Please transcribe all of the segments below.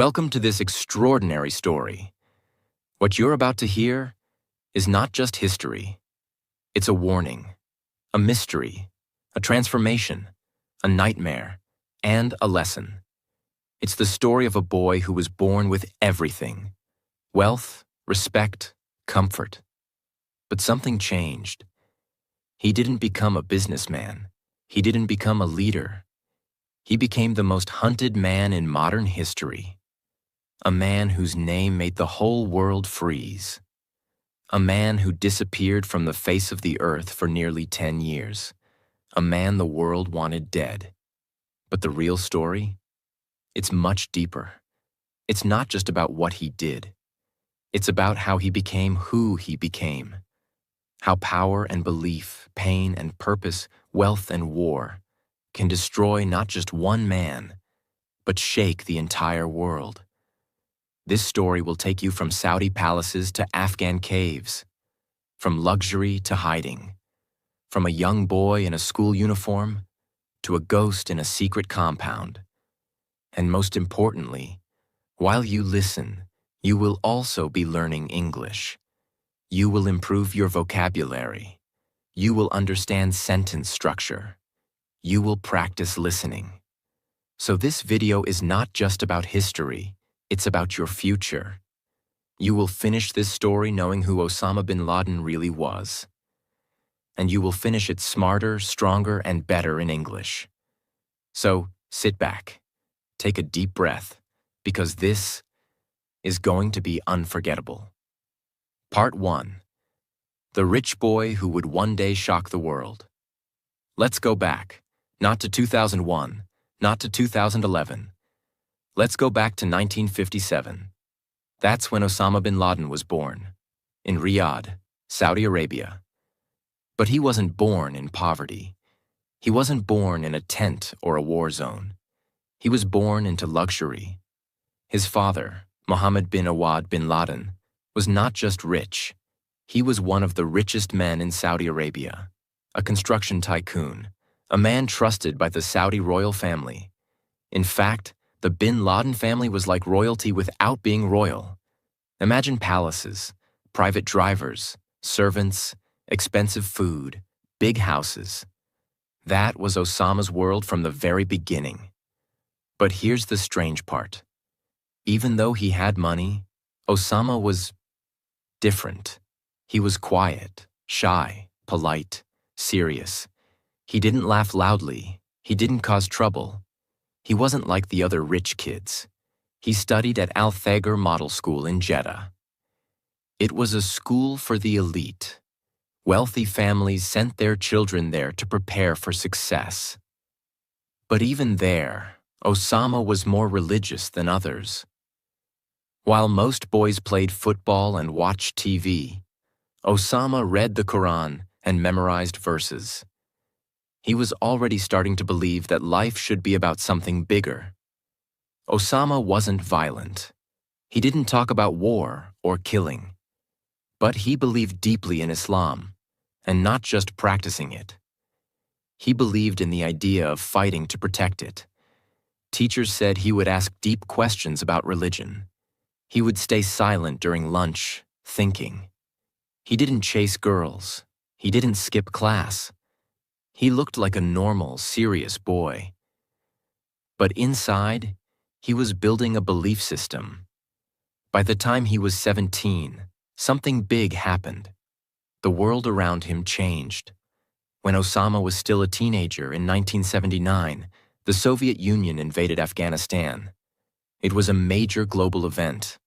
Welcome to this extraordinary story. What you're about to hear is not just history. It's a warning, a mystery, a transformation, a nightmare, and a lesson. It's the story of a boy who was born with everything: wealth, respect, comfort. But something changed. He didn't become a businessman. He didn't become a leader. He became the most hunted man in modern history. A man whose name made the whole world freeze. A man who disappeared from the face of the earth for nearly 10 years. A man the world wanted dead. But the real story? It's much deeper. It's not just about what he did. It's about how he became who he became. How power and belief, pain and purpose, wealth and war can destroy not just one man, but shake the entire world. This story will take you from Saudi palaces to Afghan caves, from luxury to hiding, from a young boy in a school uniform to a ghost in a secret compound. And most importantly, while you listen, you will also be learning English. You will improve your vocabulary. You will understand sentence structure. You will practice listening. So this video is not just about history. It's about your future. You will finish this story knowing who Osama bin Laden really was. And you will finish it smarter, stronger, and better in English. So sit back, take a deep breath, because this is going to be unforgettable. Part 1. The rich boy who would one day shock the world. Let's go back, not to 2001, not to 2011. Let's go back to 1957. That's when Osama bin Laden was born, in Riyadh, Saudi Arabia. But he wasn't born in poverty. He wasn't born in a tent or a war zone. He was born into luxury. His father, Mohammed bin Awad bin Laden, was not just rich. He was one of the richest men in Saudi Arabia, a construction tycoon, a man trusted by the Saudi royal family. In fact, the bin Laden family was like royalty without being royal. Imagine palaces, private drivers, servants, expensive food, big houses. That was Osama's world from the very beginning. But here's the strange part. Even though he had money, Osama was different. He was quiet, shy, polite, serious. He didn't laugh loudly. He didn't cause trouble. He wasn't like the other rich kids. He studied at Al Thagr Model School in Jeddah. It was a school for the elite. Wealthy families sent their children there to prepare for success. But even there, Osama was more religious than others. While most boys played football and watched TV, Osama read the Quran and memorized verses. He was already starting to believe that life should be about something bigger. Osama wasn't violent. He didn't talk about war or killing. But he believed deeply in Islam, and not just practicing it. He believed in the idea of fighting to protect it. Teachers said he would ask deep questions about religion. He would stay silent during lunch, thinking. He didn't chase girls. He didn't skip class. He looked like a normal, serious boy. But inside, he was building a belief system. By the time he was 17, something big happened. The world around him changed. When Osama was still a teenager in 1979, the Soviet Union invaded Afghanistan. It was a major global event,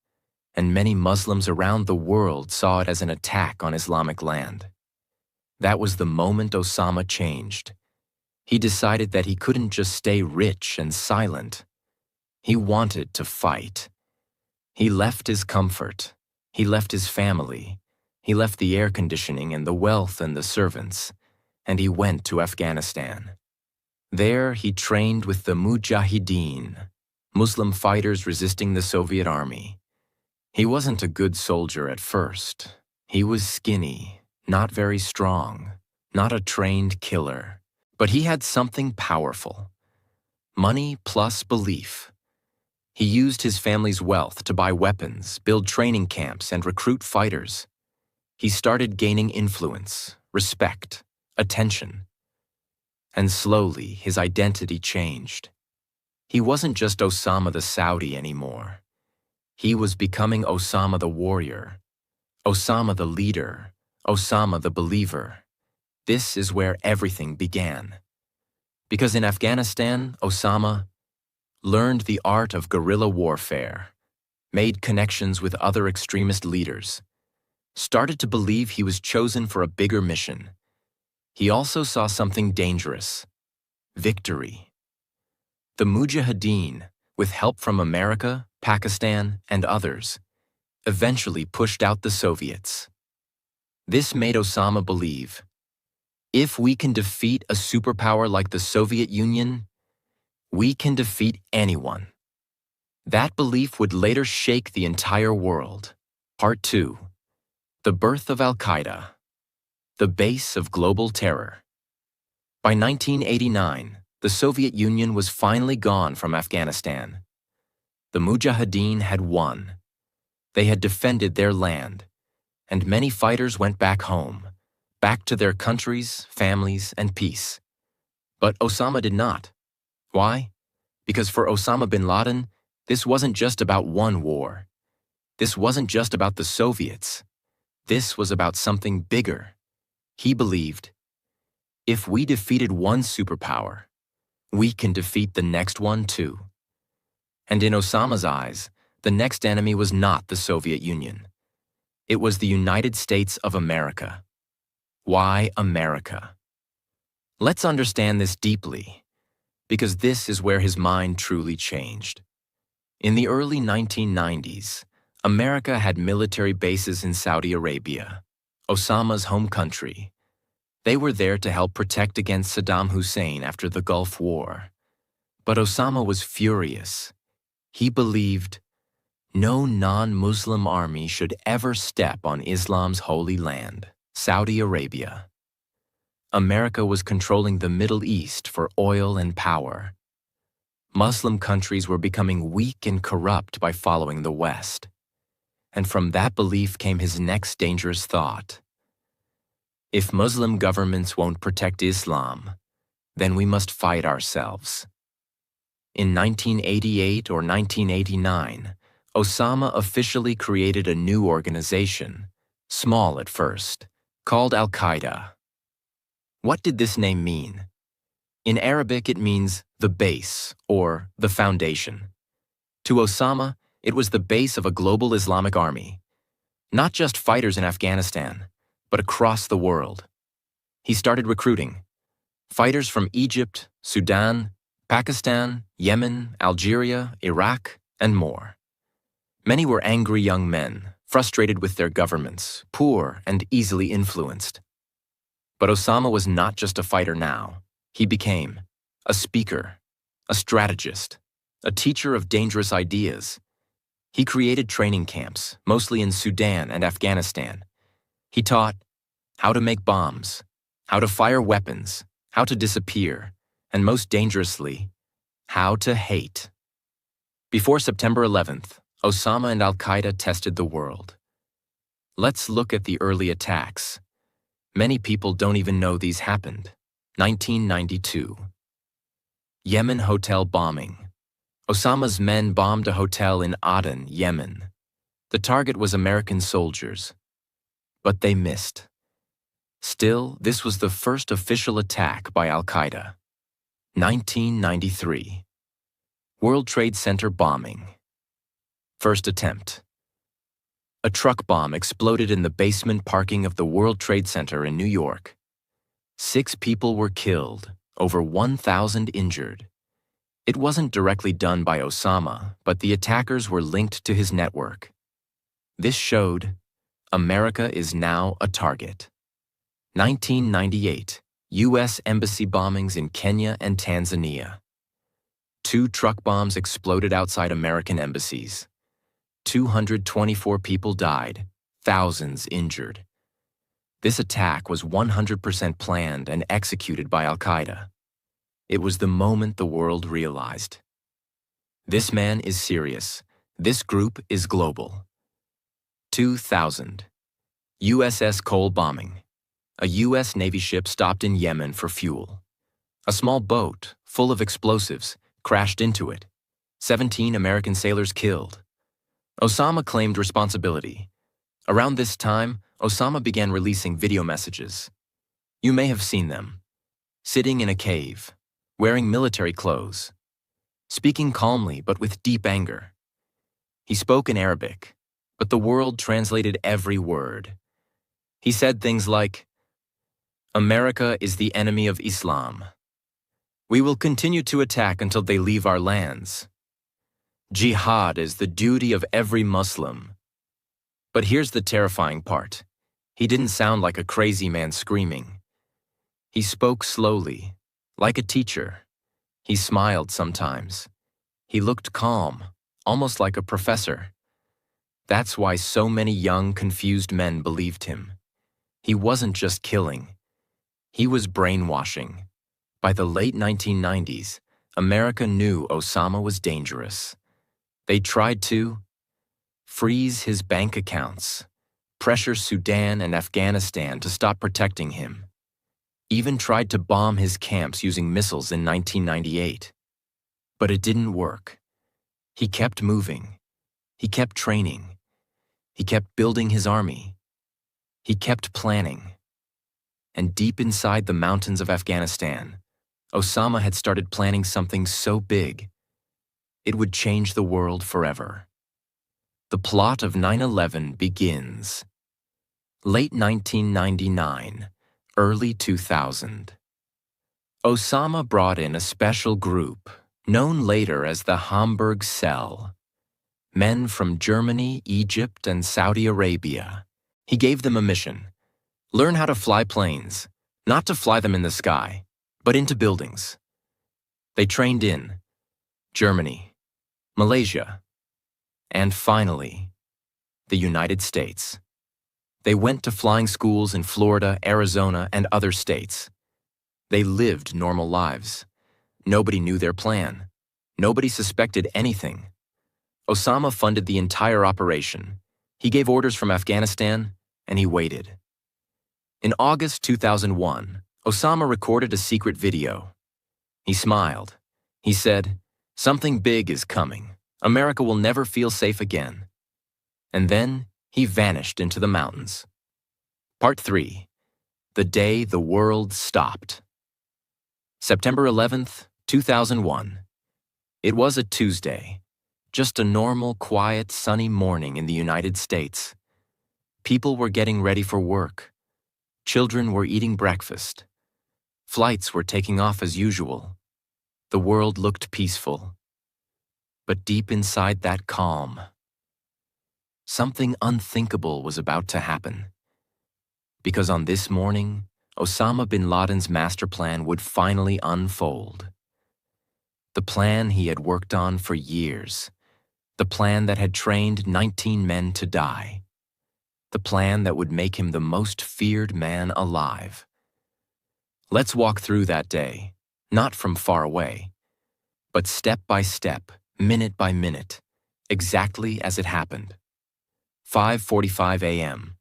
and many Muslims around the world saw it as an attack on Islamic land. That was the moment Osama changed. He decided that he couldn't just stay rich and silent. He wanted to fight. He left his comfort. He left his family. He left the air conditioning and the wealth and the servants, and he went to Afghanistan. There he trained with the Mujahideen, Muslim fighters resisting the Soviet army. He wasn't a good soldier at first. He was skinny, not very strong, not a trained killer. But he had something powerful. Money plus belief. He used his family's wealth to buy weapons, build training camps, and recruit fighters. He started gaining influence, respect, attention. And slowly, his identity changed. He wasn't just Osama the Saudi anymore. He was becoming Osama the warrior, Osama the leader, Osama the believer. This is where everything began. Because in Afghanistan, Osama learned the art of guerrilla warfare, made connections with other extremist leaders, started to believe he was chosen for a bigger mission. He also saw something dangerous: victory. The Mujahideen, with help from America, Pakistan, and others, eventually pushed out the Soviets. This made Osama believe, if we can defeat a superpower like the Soviet Union, we can defeat anyone. That belief would later shake the entire world. Part 2. The birth of Al-Qaeda, the base of global terror. By 1989, the Soviet Union was finally gone from Afghanistan. The Mujahideen had won. They had defended their land, and many fighters went back home, back to their countries, families, and peace. But Osama did not. Why? Because for Osama bin Laden, this wasn't just about one war. This wasn't just about the Soviets. This was about something bigger. He believed, if we defeated one superpower, we can defeat the next one too. And in Osama's eyes, the next enemy was not the Soviet Union. It was the United States of America. Why America? Let's understand this deeply, because this is where his mind truly changed. In the early 1990s, America had military bases in Saudi Arabia, Osama's home country. They were there to help protect against Saddam Hussein after the Gulf War. But Osama was furious. He believed no non-Muslim army should ever step on Islam's holy land, Saudi Arabia. America was controlling the Middle East for oil and power. Muslim countries were becoming weak and corrupt by following the West. And from that belief came his next dangerous thought. If Muslim governments won't protect Islam, then we must fight ourselves. In 1988 or 1989, Osama officially created a new organization, small at first, called Al-Qaeda. What did this name mean? In Arabic, it means the base or the foundation. To Osama, it was the base of a global Islamic army, not just fighters in Afghanistan, but across the world. He started recruiting fighters from Egypt, Sudan, Pakistan, Yemen, Algeria, Iraq, and more. Many were angry young men, frustrated with their governments, poor and easily influenced. But Osama was not just a fighter now. He became a speaker, a strategist, a teacher of dangerous ideas. He created training camps, mostly in Sudan and Afghanistan. He taught how to make bombs, how to fire weapons, how to disappear, and most dangerously, how to hate. Before September 11th, Osama and Al-Qaeda tested the world. Let's look at the early attacks. Many people don't even know these happened. 1992. Yemen hotel bombing. Osama's men bombed a hotel in Aden, Yemen. The target was American soldiers. But they missed. Still, this was the first official attack by Al-Qaeda. 1993. World Trade Center bombing. First attempt. A truck bomb exploded in the basement parking of the World Trade Center in New York. 6 people were killed, over 1,000 injured. It wasn't directly done by Osama, but the attackers were linked to his network. This showed America is now a target. 1998, U.S. embassy bombings in Kenya and Tanzania. 2 truck bombs exploded outside American embassies. 224 people died, thousands injured. This attack was 100% planned and executed by Al-Qaeda. It was the moment the world realized This man is serious. This group is global. 2000. USS Cole bombing. A U.S. Navy ship stopped in Yemen for fuel. A small boat, full of explosives, crashed into it. 17 American sailors killed. Osama claimed responsibility. Around this time, Osama began releasing video messages. You may have seen them. Sitting in a cave, wearing military clothes, speaking calmly but with deep anger. He spoke in Arabic, but the world translated every word. He said things like, "America is the enemy of Islam. We will continue to attack until they leave our lands. Jihad is the duty of every Muslim." But here's the terrifying part. He didn't sound like a crazy man screaming. He spoke slowly, like a teacher. He smiled sometimes. He looked calm, almost like a professor. That's why so many young, confused men believed him. He wasn't just killing. He was brainwashing. By the late 1990s, America knew Osama was dangerous. They tried to freeze his bank accounts, pressure Sudan and Afghanistan to stop protecting him, even tried to bomb his camps using missiles in 1998. But it didn't work. He kept moving. He kept training. He kept building his army. He kept planning. And deep inside the mountains of Afghanistan, Osama had started planning something so big, it would change the world forever. The plot of 9/11 begins. Late 1999, early 2000. Osama brought in a special group, known later as the Hamburg Cell. Men from Germany, Egypt, and Saudi Arabia. He gave them a mission. Learn how to fly planes, not to fly them in the sky, but into buildings. They trained in Germany, Malaysia, and finally, the United States. They went to flying schools in Florida, Arizona, and other states. They lived normal lives. Nobody knew their plan. Nobody suspected anything. Osama funded the entire operation. He gave orders from Afghanistan, and he waited. In August 2001, Osama recorded a secret video. He smiled. He said, "Something big is coming. America will never feel safe again." And then he vanished into the mountains. Part 3. The day the world stopped. September 11th, 2001. It was a Tuesday. Just a normal, quiet, sunny morning in the United States. People were getting ready for work. Children were eating breakfast. Flights were taking off as usual. The world looked peaceful. But deep inside that calm, something unthinkable was about to happen. Because on this morning, Osama bin Laden's master plan would finally unfold. The plan he had worked on for years. The plan that had trained 19 men to die. The plan that would make him the most feared man alive. Let's walk through that day, not from far away, but step by step, minute by minute, exactly as it happened. 5:45 a.m.,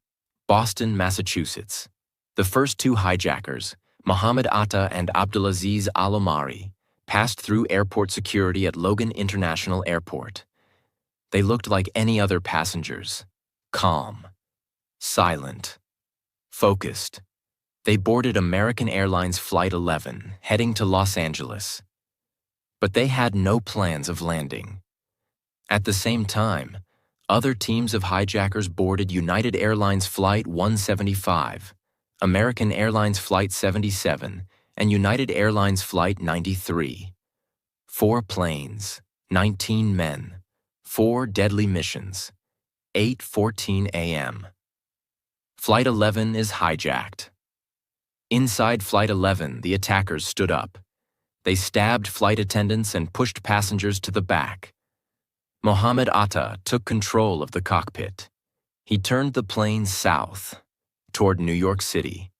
Boston, Massachusetts. The first two hijackers, Mohammed Atta and Abdulaziz Al-Omari, passed through airport security at Logan International Airport. They looked like any other passengers, calm, silent, focused. They boarded American Airlines Flight 11, heading to Los Angeles. But they had no plans of landing. At the same time, other teams of hijackers boarded United Airlines Flight 175, American Airlines Flight 77, and United Airlines Flight 93. 4 planes, 19 men, 4 deadly missions, 8:14 a.m. Flight 11 is hijacked. Inside Flight 11, the attackers stood up. They stabbed flight attendants and pushed passengers to the back. Mohammed Atta took control of the cockpit. He turned the plane south, toward New York City.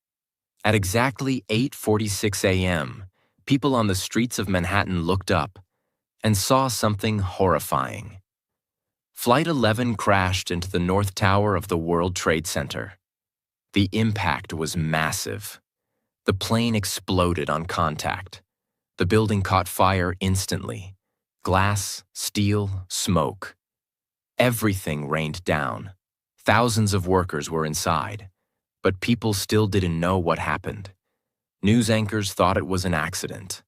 At exactly 8:46 a.m., people on the streets of Manhattan looked up, and saw something horrifying. Flight 11 crashed into the North Tower of the World Trade Center. The impact was massive. The plane exploded on contact. The building caught fire instantly. Glass, steel, smoke. Everything rained down. Thousands of workers were inside, but people still didn't know what happened. News anchors thought it was an accident.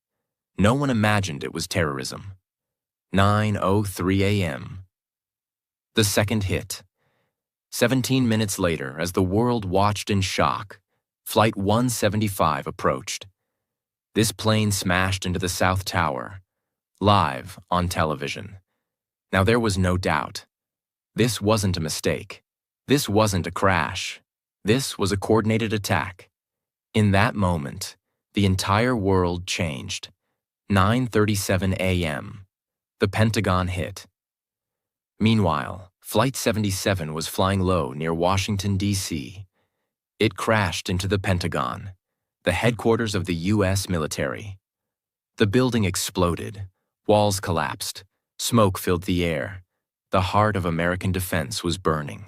No one imagined it was terrorism. 9:03 a.m. The second hit. 17 minutes later, as the world watched in shock, Flight 175 approached. This plane smashed into the South Tower, live on television. Now there was no doubt. This wasn't a mistake. This wasn't a crash. This was a coordinated attack. In that moment, the entire world changed. 9:37 a.m. The Pentagon hit. Meanwhile, Flight 77 was flying low near Washington, D.C. It crashed into the Pentagon, the headquarters of the U.S. military. The building exploded. Walls collapsed. Smoke filled the air. The heart of American defense was burning.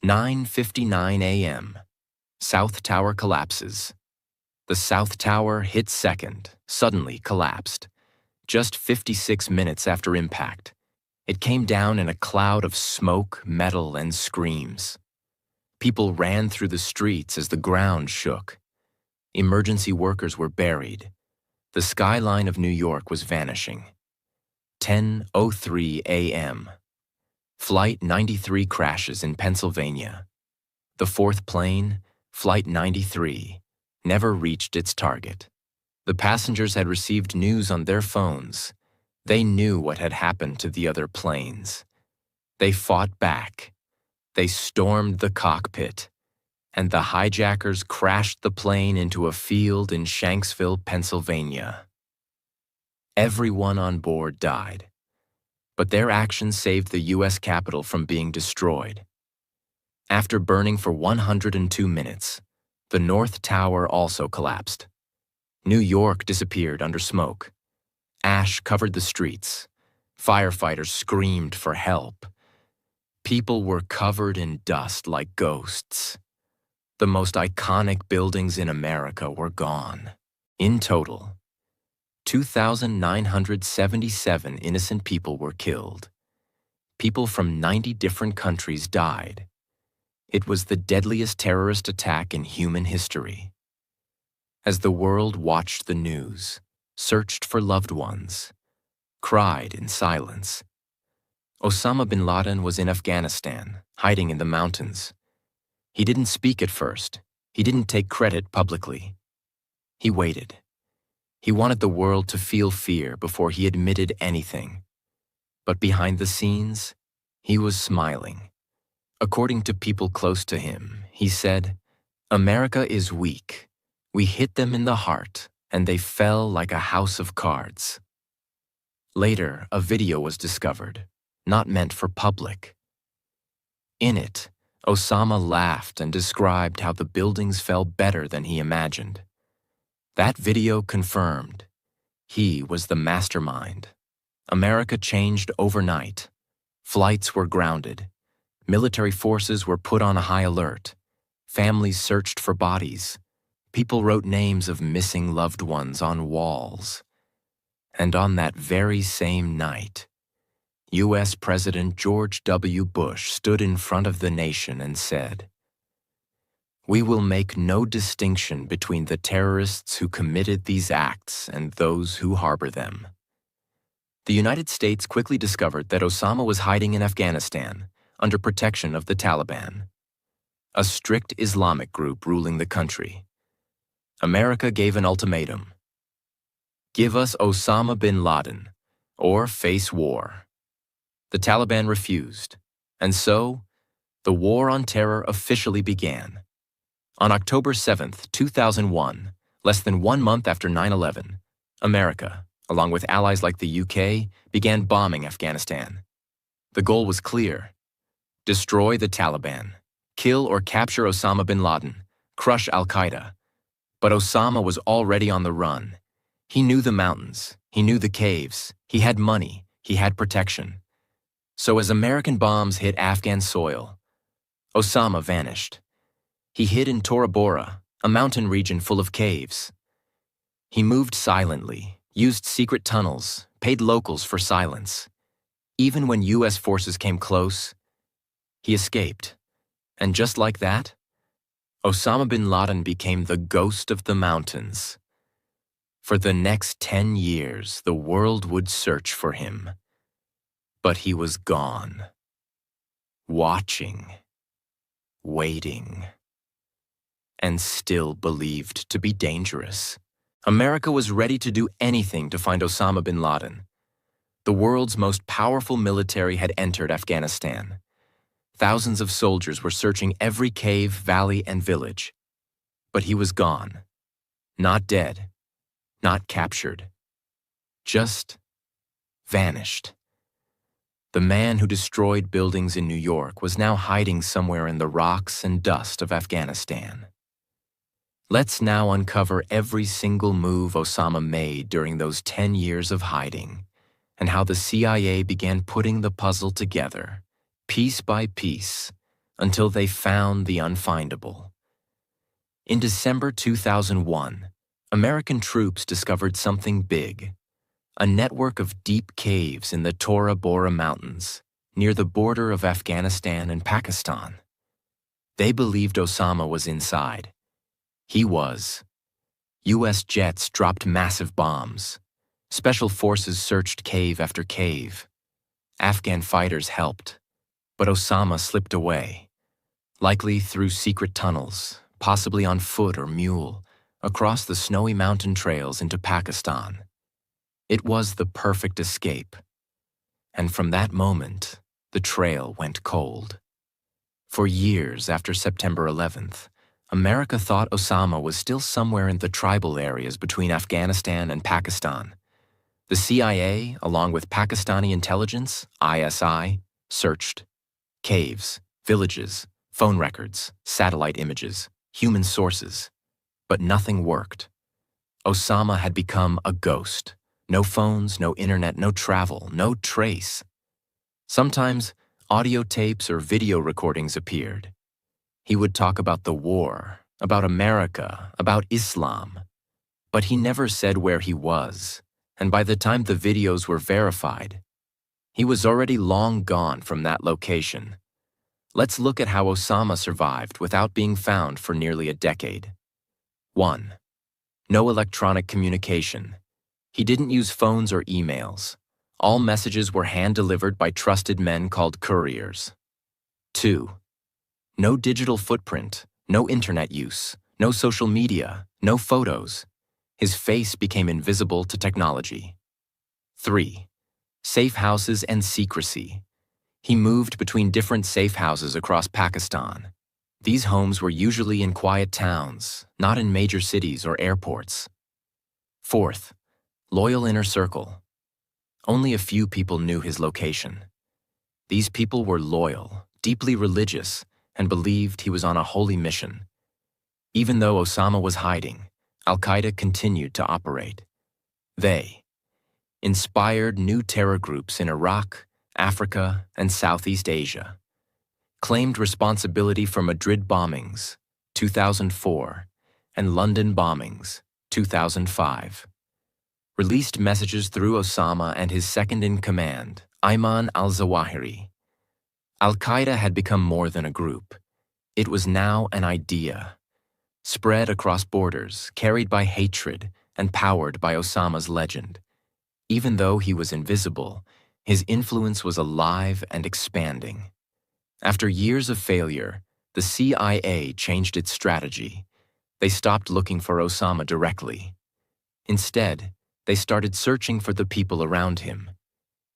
9:59 a.m. South Tower collapses. The South Tower hit second, suddenly collapsed. Just 56 minutes after impact, it came down in a cloud of smoke, metal, and screams. People ran through the streets as the ground shook. Emergency workers were buried. The skyline of New York was vanishing. 10:03 a.m. Flight 93 crashes in Pennsylvania. The fourth plane, Flight 93, never reached its target. The passengers had received news on their phones. They knew what had happened to the other planes. They fought back. They stormed the cockpit, and the hijackers crashed the plane into a field in Shanksville, Pennsylvania. Everyone on board died, but their actions saved the U.S. Capitol from being destroyed. After burning for 102 minutes, the North Tower also collapsed. New York disappeared under smoke. Ash covered the streets. Firefighters screamed for help. People were covered in dust like ghosts. The most iconic buildings in America were gone. In total, 2,977 innocent people were killed. People from 90 different countries died. It was the deadliest terrorist attack in human history. As the world watched the news, searched for loved ones, cried in silence, Osama bin Laden was in Afghanistan, hiding in the mountains. He didn't speak at first. He didn't take credit publicly. He waited. He wanted the world to feel fear before he admitted anything. But behind the scenes, he was smiling. According to people close to him, he said, "America is weak. We hit them in the heart, and they fell like a house of cards." Later, a video was discovered, not meant for public. In it, Osama laughed and described how the buildings fell better than he imagined. That video confirmed he was the mastermind. America changed overnight. Flights were grounded. Military forces were put on a high alert. Families searched for bodies. People wrote names of missing loved ones on walls. And on that very same night, U.S. President George W. Bush stood in front of the nation and said, "We will make no distinction between the terrorists who committed these acts and those who harbor them." The United States quickly discovered that Osama was hiding in Afghanistan under protection of the Taliban, a strict Islamic group ruling the country. America gave an ultimatum: give us Osama bin Laden, or face war. The Taliban refused, and so the War on Terror officially began. On October 7, 2001, less than 1 month after 9/11, America, along with allies like the UK, began bombing Afghanistan. The goal was clear: destroy the Taliban, kill or capture Osama bin Laden, crush al-Qaeda. But Osama was already on the run. He knew the mountains, he knew the caves, he had money, he had protection. So as American bombs hit Afghan soil, Osama vanished. He hid in Tora Bora, a mountain region full of caves. He moved silently, used secret tunnels, paid locals for silence. Even when US forces came close, he escaped. And just like that, Osama bin Laden became the ghost of the mountains. For the next 10 years, the world would search for him. But he was gone. Watching. Waiting. And still believed to be dangerous. America was ready to do anything to find Osama bin Laden. The world's most powerful military had entered Afghanistan. Thousands of soldiers were searching every cave, valley, and village. But he was gone. Not dead. Not captured. Just vanished. The man who destroyed buildings in New York was now hiding somewhere in the rocks and dust of Afghanistan. Let's now uncover every single move Osama made during those 10 years of hiding, and how the CIA began putting the puzzle together, piece by piece, until they found the unfindable. In December 2001, American troops discovered something big, a network of deep caves in the Tora Bora Mountains, near the border of Afghanistan and Pakistan. They believed Osama was inside. He was. US jets dropped massive bombs. Special forces searched cave after cave. Afghan fighters helped, but Osama slipped away, likely through secret tunnels, possibly on foot or mule, across the snowy mountain trails into Pakistan. It was the perfect escape. And from that moment, the trail went cold. For years after September 11th, America thought Osama was still somewhere in the tribal areas between Afghanistan and Pakistan. The CIA, along with Pakistani intelligence, ISI, searched caves, villages, phone records, satellite images, human sources. But nothing worked. Osama had become a ghost. No phones, no internet, no travel, no trace. Sometimes audio tapes or video recordings appeared. He would talk about the war, about America, about Islam. But he never said where he was, and by the time the videos were verified, he was already long gone from that location. Let's look at how Osama survived without being found for nearly a decade. 1. No electronic communication. He didn't use phones or emails. All messages were hand-delivered by trusted men called couriers. 2. No digital footprint, no internet use, no social media, no photos. His face became invisible to technology. 3. Safe houses and secrecy. He moved between different safe houses across Pakistan. These homes were usually in quiet towns, not in major cities or airports. 4th, loyal inner circle. Only a few people knew his location. These people were loyal, deeply religious, and believed he was on a holy mission. Even though Osama was hiding, Al-Qaeda continued to operate. They inspired new terror groups in Iraq, Africa, and Southeast Asia, claimed responsibility for Madrid bombings, 2004, and London bombings, 2005. Released messages through Osama and his second-in-command, Ayman al-Zawahiri. Al-Qaeda had become more than a group. It was now an idea, spread across borders, carried by hatred, and powered by Osama's legend. Even though he was invisible, his influence was alive and expanding. After years of failure, the CIA changed its strategy. They stopped looking for Osama directly. Instead, they started searching for the people around him,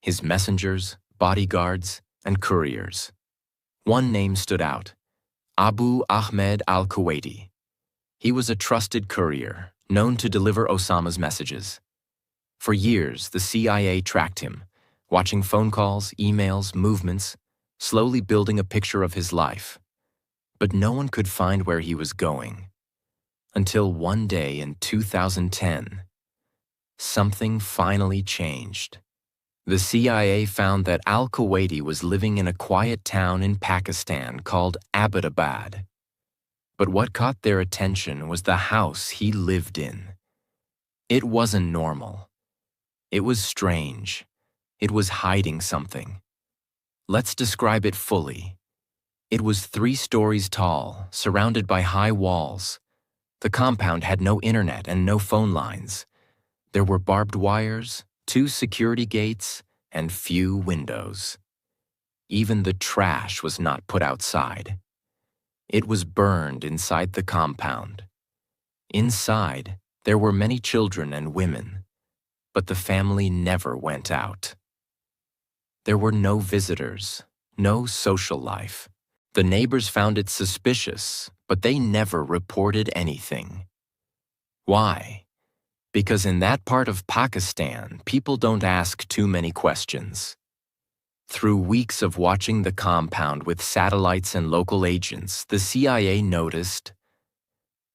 his messengers, bodyguards, and couriers. One name stood out: Abu Ahmed al-Kuwaiti. He was a trusted courier, known to deliver Osama's messages. For years, the CIA tracked him, watching phone calls, emails, movements, slowly building a picture of his life. But no one could find where he was going. Until one day in 2010, something finally changed. The CIA found that al-Kuwaiti was living in a quiet town in Pakistan called Abbottabad. But what caught their attention was the house he lived in. It wasn't normal. It was strange. It was hiding something. Let's describe it fully. It was 3 stories tall, surrounded by high walls. The compound had no internet and no phone lines. There were barbed wires, 2 security gates, and few windows. Even the trash was not put outside. It was burned inside the compound. Inside, there were many children and women, but the family never went out. There were no visitors, no social life. The neighbors found it suspicious, but they never reported anything. Why? Because in that part of Pakistan, people don't ask too many questions. Through weeks of watching the compound with satellites and local agents, the CIA noticed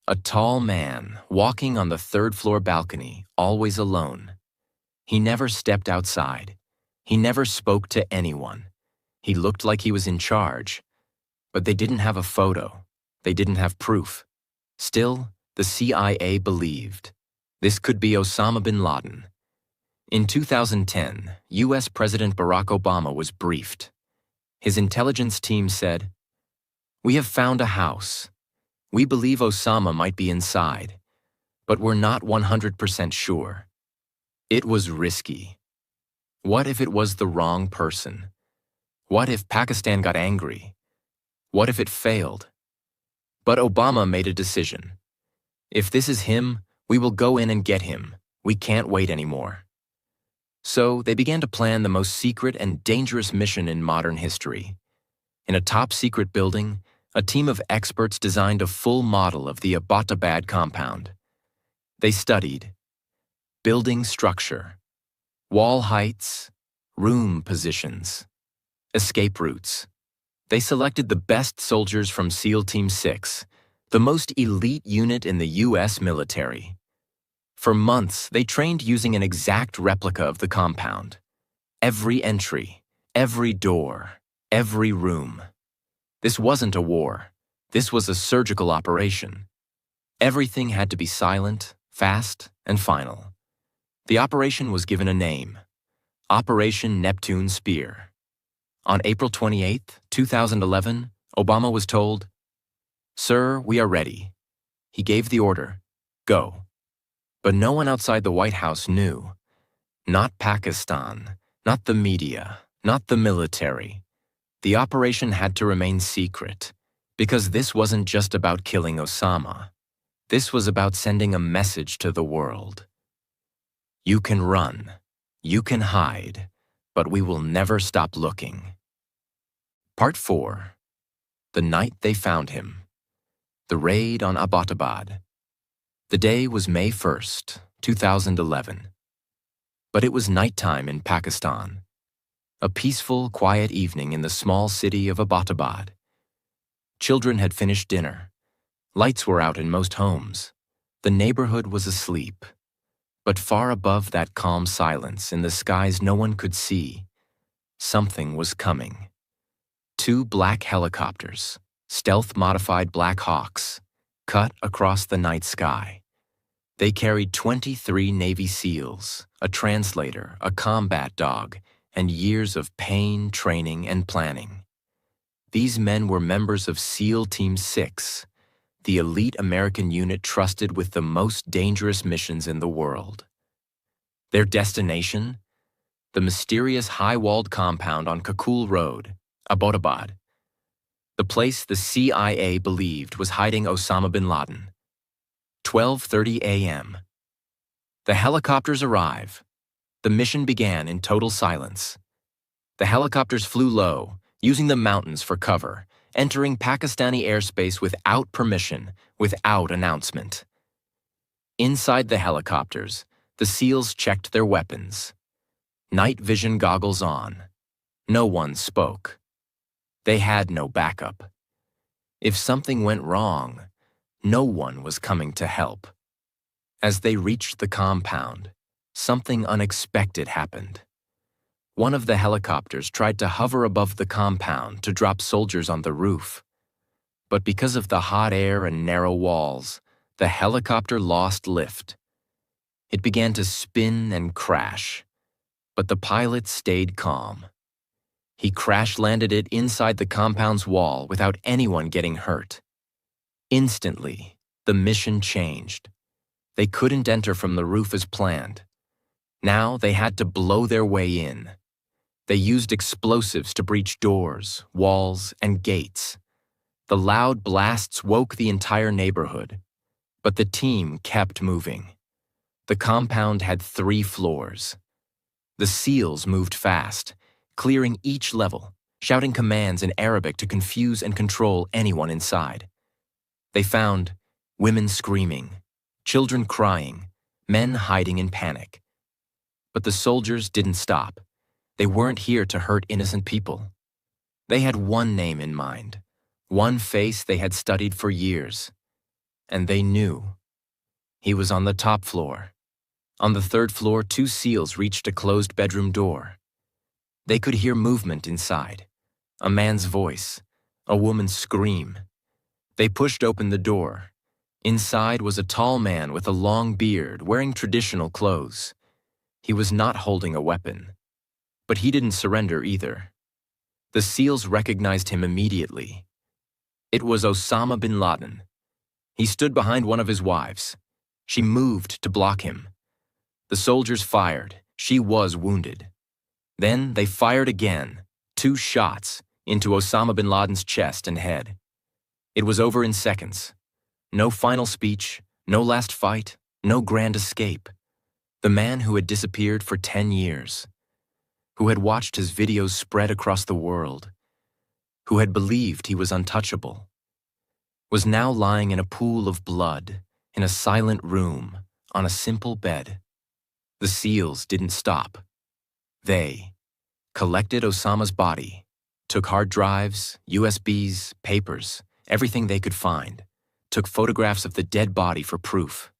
a tall man walking on the 3rd-floor balcony, always alone. He never stepped outside. He never spoke to anyone. He looked like he was in charge, but they didn't have a photo. They didn't have proof. Still, the CIA believed this could be Osama bin Laden. In 2010, US President Barack Obama was briefed. His intelligence team said, "We have found a house. We believe Osama might be inside, but we're not 100% sure." It was risky. What if it was the wrong person? What if Pakistan got angry? What if it failed? But Obama made a decision. If this is him, we will go in and get him. We can't wait anymore. So they began to plan the most secret and dangerous mission in modern history. In a top-secret building, a team of experts designed a full model of the Abbottabad compound. They studied building structure, wall heights, room positions, escape routes. They selected the best soldiers from SEAL Team 6, the most elite unit in the US military. For months, they trained using an exact replica of the compound. Every entry, every door, every room. This wasn't a war. This was a surgical operation. Everything had to be silent, fast, and final. The operation was given a name: Operation Neptune Spear. On April 28, 2011, Obama was told, "Sir, we are ready." He gave the order, "Go." But no one outside the White House knew. Not Pakistan, not the media, not the military. The operation had to remain secret, because this wasn't just about killing Osama. This was about sending a message to the world. You can run, you can hide, but we will never stop looking. Part 4. The night they found him. The raid on Abbottabad. The day was May 1st, 2011. But it was nighttime in Pakistan. A peaceful, quiet evening in the small city of Abbottabad. Children had finished dinner. Lights were out in most homes. The neighborhood was asleep. But far above that calm silence, in the skies no one could see, something was coming. 2 black helicopters, stealth-modified Black Hawks, cut across the night sky. They carried 23 Navy SEALs, a translator, a combat dog, and years of pain, training, and planning. These men were members of SEAL Team 6, the elite American unit trusted with the most dangerous missions in the world. Their destination? The mysterious high-walled compound on Kakul Road, Abbottabad. The place the CIA believed was hiding Osama bin Laden. 12:30 a.m. The helicopters arrive. The mission began in total silence. The helicopters flew low, using the mountains for cover, entering Pakistani airspace without permission, without announcement. Inside the helicopters, the SEALs checked their weapons. Night vision goggles on. No one spoke. They had no backup. If something went wrong, no one was coming to help. As they reached the compound, something unexpected happened. One of the helicopters tried to hover above the compound to drop soldiers on the roof. But because of the hot air and narrow walls, the helicopter lost lift. It began to spin and crash, but the pilot stayed calm. He crash-landed it inside the compound's wall without anyone getting hurt. Instantly, the mission changed. They couldn't enter from the roof as planned. Now they had to blow their way in. They used explosives to breach doors, walls, and gates. The loud blasts woke the entire neighborhood, but the team kept moving. The compound had 3 floors. The SEALs moved fast, clearing each level, shouting commands in Arabic to confuse and control anyone inside. They found women screaming, children crying, men hiding in panic. But the soldiers didn't stop. They weren't here to hurt innocent people. They had one name in mind, one face they had studied for years. And they knew. He was on the top floor. On the 3rd floor, 2 SEALs reached a closed bedroom door. They could hear movement inside, a man's voice, a woman's scream. They pushed open the door. Inside was a tall man with a long beard, wearing traditional clothes. He was not holding a weapon. But he didn't surrender either. The SEALs recognized him immediately. It was Osama bin Laden. He stood behind one of his wives. She moved to block him. The soldiers fired. She was wounded. Then they fired again, 2 shots, into Osama bin Laden's chest and head. It was over in seconds. No final speech, no last fight, no grand escape. The man who had disappeared for 10 years, who had watched his videos spread across the world, who had believed he was untouchable, was now lying in a pool of blood, in a silent room, on a simple bed. The SEALs didn't stop. They collected Osama's body, took hard drives, USBs, papers, everything they could find, took photographs of the dead body for proof.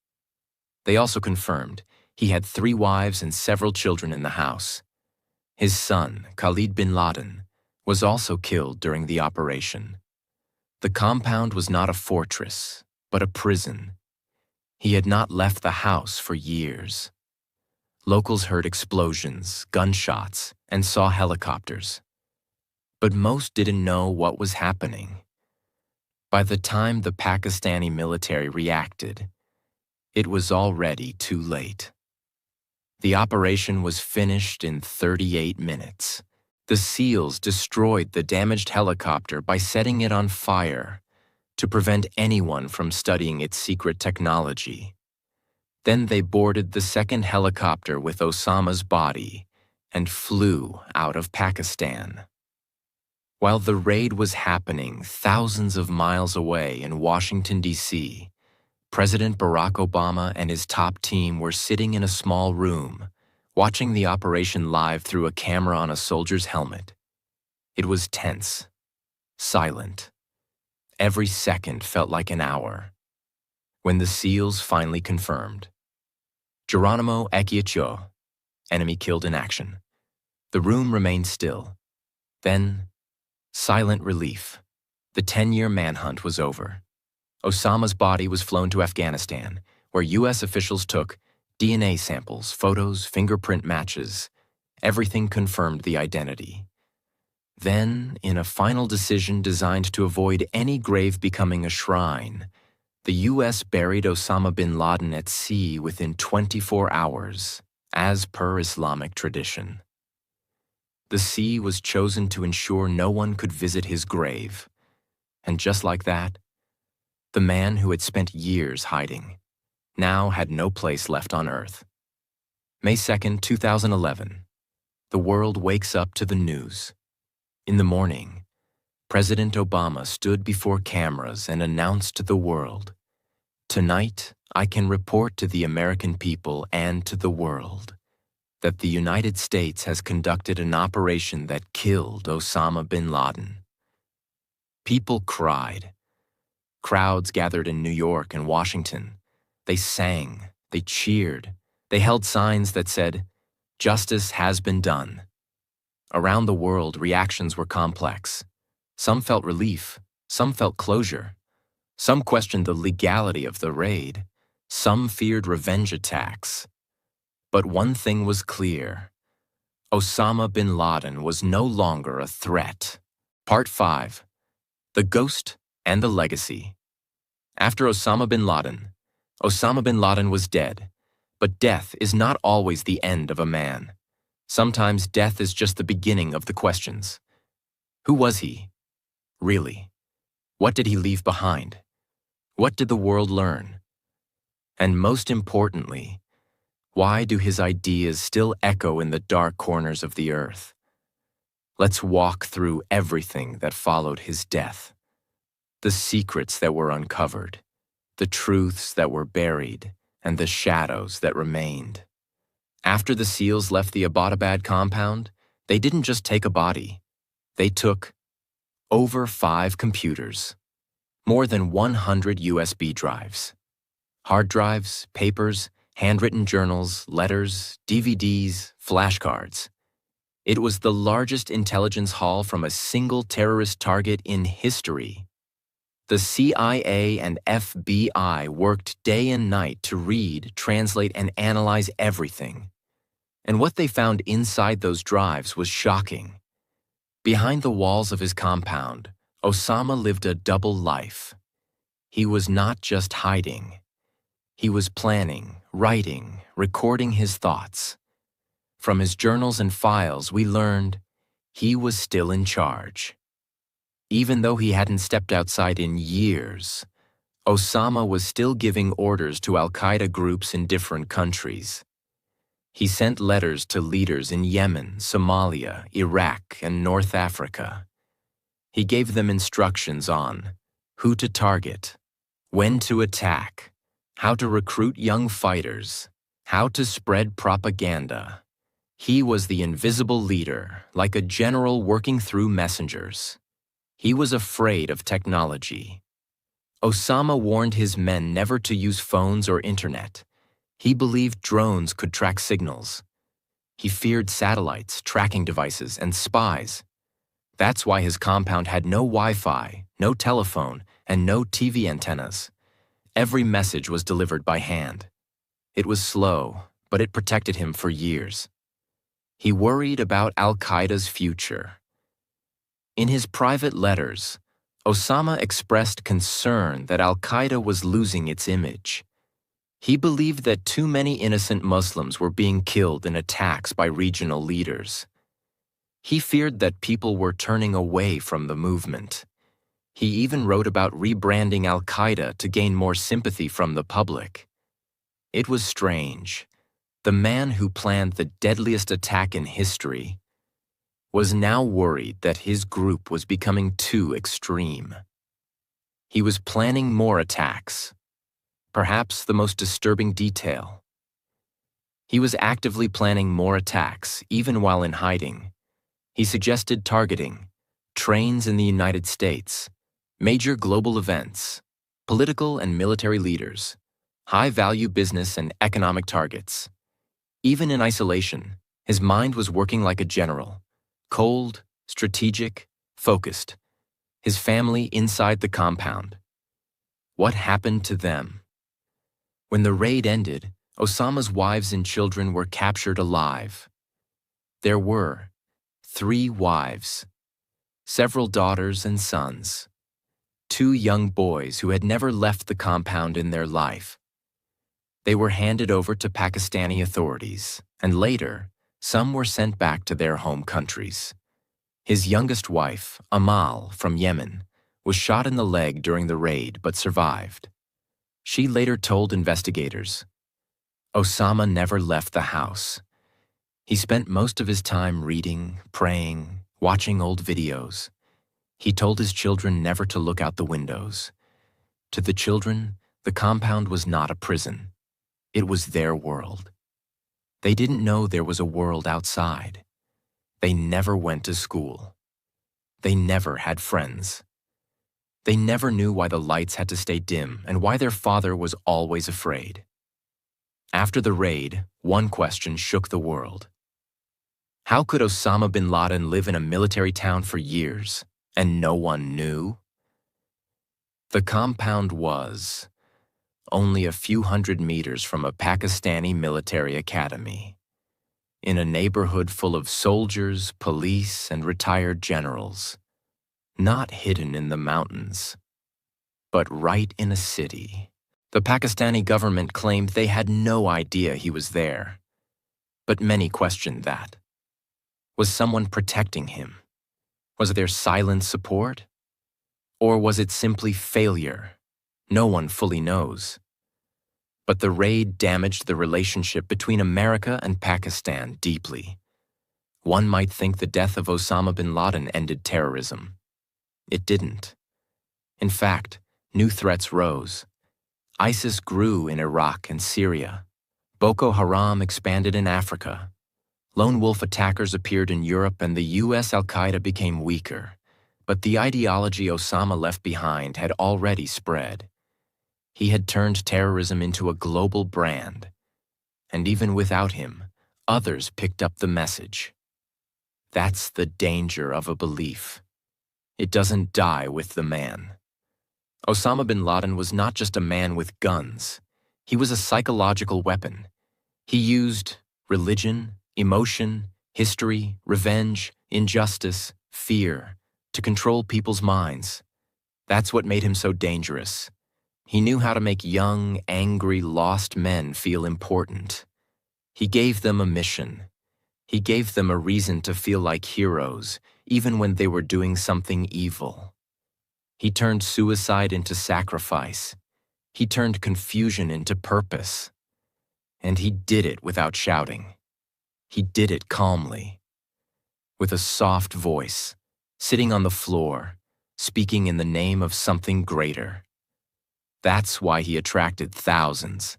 They also confirmed he had 3 wives and several children in the house. His son, Khalid bin Laden, was also killed during the operation. The compound was not a fortress, but a prison. He had not left the house for years. Locals heard explosions, gunshots, and saw helicopters. But most didn't know what was happening. By the time the Pakistani military reacted, it was already too late. The operation was finished in 38 minutes. The SEALs destroyed the damaged helicopter by setting it on fire to prevent anyone from studying its secret technology. Then they boarded the 2nd helicopter with Osama's body and flew out of Pakistan. While the raid was happening thousands of miles away in Washington, D.C., President Barack Obama and his top team were sitting in a small room, watching the operation live through a camera on a soldier's helmet. It was tense, silent. Every second felt like an hour. When the SEALs finally confirmed, Geronimo Equiacho, enemy killed in action. The room remained still. Then, silent relief. The 10-year manhunt was over. Osama's body was flown to Afghanistan, where U.S. officials took DNA samples, photos, fingerprint matches. Everything confirmed the identity. Then, in a final decision designed to avoid any grave becoming a shrine, the U.S. buried Osama bin Laden at sea within 24 hours, as per Islamic tradition. The sea was chosen to ensure no one could visit his grave. And just like that, the man who had spent years hiding now had no place left on Earth. May 2nd, 2011. The world wakes up to the news. In the morning, President Obama stood before cameras and announced to the world, "Tonight, I can report to the American people and to the world that the United States has conducted an operation that killed Osama bin Laden." People cried. Crowds gathered in New York and Washington. They sang, they cheered, They held signs that said, "Justice has been done." Around the world, reactions were complex. Some felt relief, some felt closure. Some questioned the legality of the raid. Some feared revenge attacks. But one thing was clear. Osama bin Laden was no longer a threat. Part 5. The Ghost and the Legacy. After Osama bin Laden was dead. But death is not always the end of a man. Sometimes death is just the beginning of the questions. Who was he? Really? What did he leave behind? What did the world learn? And most importantly, why do his ideas still echo in the dark corners of the earth? Let's walk through everything that followed his death. The secrets that were uncovered, the truths that were buried, and the shadows that remained. After the SEALs left the Abbottabad compound, they didn't just take a body. They took over 5 computers, more than 100 USB drives, hard drives, papers, handwritten journals, letters, DVDs, flashcards. It was the largest intelligence haul from a single terrorist target in history. The CIA and FBI worked day and night to read, translate, and analyze everything. And what they found inside those drives was shocking. Behind the walls of his compound, Osama lived a double life. He was not just hiding. He was planning, writing, recording his thoughts. From his journals and files, we learned he was still in charge. Even though he hadn't stepped outside in years, Osama was still giving orders to al-Qaeda groups in different countries. He sent letters to leaders in Yemen, Somalia, Iraq, and North Africa. He gave them instructions on who to target, when to attack, how to recruit young fighters, how to spread propaganda. He was the invisible leader, like a general working through messengers. He was afraid of technology. Osama warned his men never to use phones or internet. He believed drones could track signals. He feared satellites, tracking devices, and spies. That's why his compound had no Wi-Fi, no telephone, and no TV antennas. Every message was delivered by hand. It was slow, but it protected him for years. He worried about al-Qaeda's future. In his private letters, Osama expressed concern that al-Qaeda was losing its image. He believed that too many innocent Muslims were being killed in attacks by regional leaders. He feared that people were turning away from the movement. He even wrote about rebranding al-Qaeda to gain more sympathy from the public. It was strange. The man who planned the deadliest attack in history was now worried that his group was becoming too extreme. He was planning more attacks. Perhaps the most disturbing detail. He was actively planning more attacks, even while in hiding. He suggested targeting trains in the United States, major global events, political and military leaders, high-value business and economic targets. Even in isolation, his mind was working like a general, cold, strategic, focused. His family inside the compound. What happened to them? When the raid ended, Osama's wives and children were captured alive. There were 3 wives, several daughters and sons, 2 young boys who had never left the compound in their life. They were handed over to Pakistani authorities, and later, some were sent back to their home countries. His youngest wife, Amal, from Yemen, was shot in the leg during the raid but survived. She later told investigators, Osama never left the house. He spent most of his time reading, praying, watching old videos. He told his children never to look out the windows. To the children, the compound was not a prison. It was their world. They didn't know there was a world outside. They never went to school. They never had friends. They never knew why the lights had to stay dim and why their father was always afraid. After the raid, one question shook the world. How could Osama bin Laden live in a military town for years, and no one knew? The compound was only a few hundred meters from a Pakistani military academy, in a neighborhood full of soldiers, police, and retired generals, not hidden in the mountains, but right in a city. The Pakistani government claimed they had no idea he was there, but many questioned that. Was someone protecting him? Was there silent support? Or was it simply failure? No one fully knows. But the raid damaged the relationship between America and Pakistan deeply. One might think the death of Osama bin Laden ended terrorism. It didn't. In fact, new threats rose. ISIS grew in Iraq and Syria. Boko Haram expanded in Africa. Lone wolf attackers appeared in Europe, and the U.S. Al-Qaeda became weaker. But the ideology Osama left behind had already spread. He had turned terrorism into a global brand. And even without him, others picked up the message. That's the danger of a belief. It doesn't die with the man. Osama bin Laden was not just a man with guns. He was a psychological weapon. He used religion, emotion, history, revenge, injustice, fear to control people's minds. That's what made him so dangerous. He knew how to make young, angry, lost men feel important. He gave them a mission. He gave them a reason to feel like heroes, even when they were doing something evil. He turned suicide into sacrifice. He turned confusion into purpose. And he did it without shouting. He did it calmly, with a soft voice, sitting on the floor, speaking in the name of something greater. That's why he attracted thousands.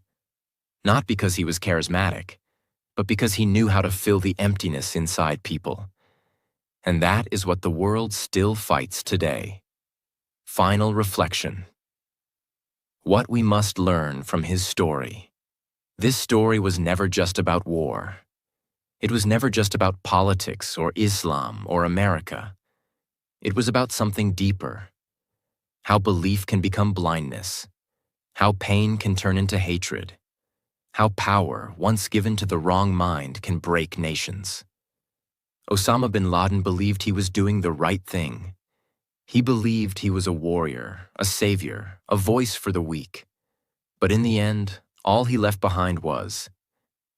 Not because he was charismatic, but because he knew how to fill the emptiness inside people. And that is what the world still fights today. Final reflection. What we must learn from his story. This story was never just about war. It was never just about politics or Islam or America. It was about something deeper. How belief can become blindness. How pain can turn into hatred. How power, once given to the wrong mind, can break nations. Osama bin Laden believed he was doing the right thing. He believed he was a warrior, a savior, a voice for the weak. But in the end, all he left behind was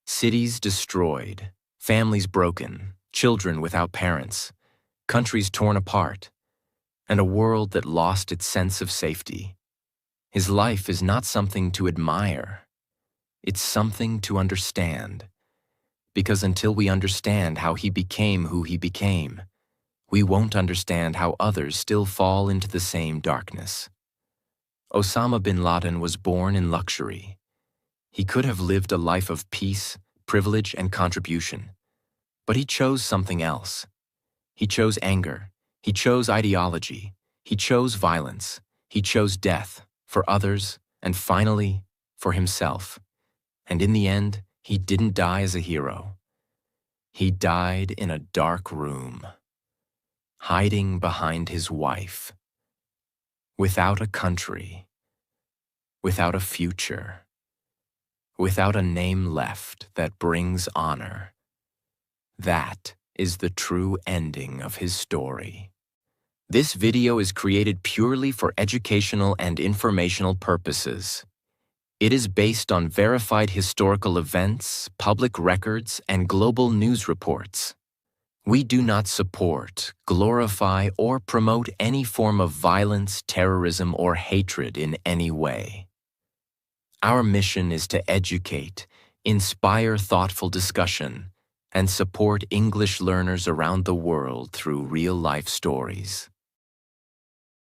cities destroyed, families broken, children without parents, countries torn apart, and a world that lost its sense of safety. His life is not something to admire. It's something to understand. Because until we understand how he became who he became, we won't understand how others still fall into the same darkness. Osama bin Laden was born in luxury. He could have lived a life of peace, privilege, and contribution. But he chose something else. He chose anger. He chose ideology. He chose violence. He chose death for others, and finally, for himself. And in the end, he didn't die as a hero. He died in a dark room, hiding behind his wife, without a country, without a future, without a name left that brings honor. That is the true ending of his story. This video is created purely for educational and informational purposes. It is based on verified historical events, public records, and global news reports. We do not support, glorify, or promote any form of violence, terrorism, or hatred in any way. Our mission is to educate, inspire thoughtful discussion, and support English learners around the world through real-life stories.